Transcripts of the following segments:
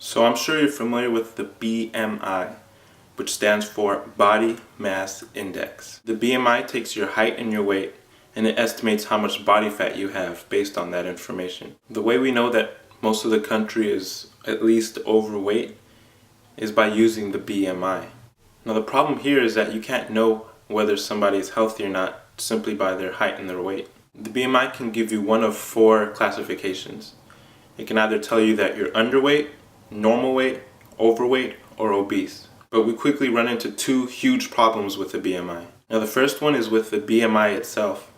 So I'm sure you're familiar with the BMI, which stands for Body Mass Index. The BMI takes your height and your weight, and it estimates how much body fat you have based on that information. The way we know that most of the country is at least overweight is by using the BMI. Now the problem here is that you can't know whether somebody is healthy or not simply by their height and their weight. The BMI can give you one of four classifications. It can either tell you that you're underweight, normal weight, overweight, or obese. But we quickly run into two huge problems with the BMI. Now the first one is with the BMI itself,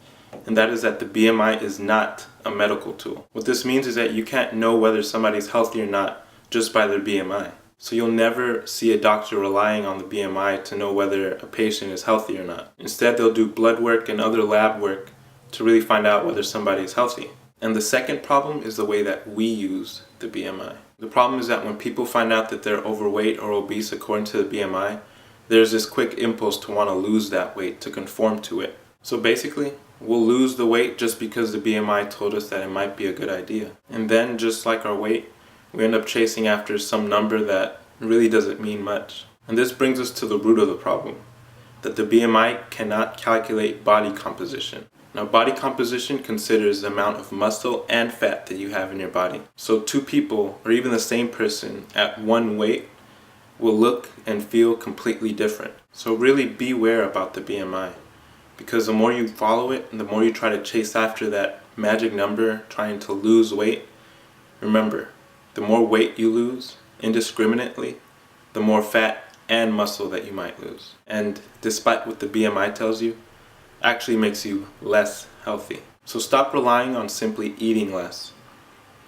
and that is that the BMI is not a medical tool. What this means is that you can't know whether somebody's healthy or not just by their BMI. So you'll never see a doctor relying on the BMI to know whether a patient is healthy or not. Instead, they'll do blood work and other lab work to really find out whether somebody is healthy. And the second problem is the way that we use the BMI. The problem is that when people find out that they're overweight or obese according to the BMI, there's this quick impulse to want to lose that weight, to conform to it. So basically, we'll lose the weight just because the BMI told us that it might be a good idea. And then, just like our weight, we end up chasing after some number that really doesn't mean much. And this brings us to the root of the problem, that the BMI cannot calculate body composition. Now, body composition considers the amount of muscle and fat that you have in your body. So two people, or even the same person at one weight, will look and feel completely different. So really beware about the BMI, because the more you follow it and the more you try to chase after that magic number trying to lose weight, remember, the more weight you lose indiscriminately, the more fat and muscle that you might lose. And despite what the BMI tells you, actually makes you less healthy. So stop relying on simply eating less.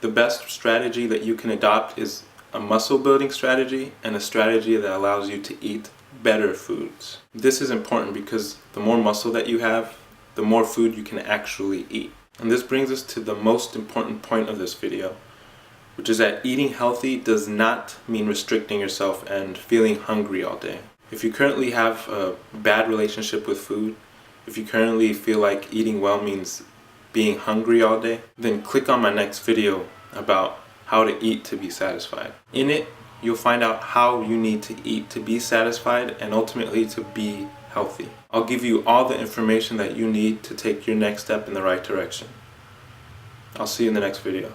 The best strategy that you can adopt is a muscle building strategy and a strategy that allows you to eat better foods. This is important because the more muscle that you have, the more food you can actually eat. And this brings us to the most important point of this video, which is that eating healthy does not mean restricting yourself and feeling hungry all day. If you currently have a bad relationship with food, if you currently feel like eating well means being hungry all day, then click on my next video about how to eat to be satisfied. In it, you'll find out how you need to eat to be satisfied and ultimately to be healthy. I'll give you all the information that you need to take your next step in the right direction. I'll see you in the next video.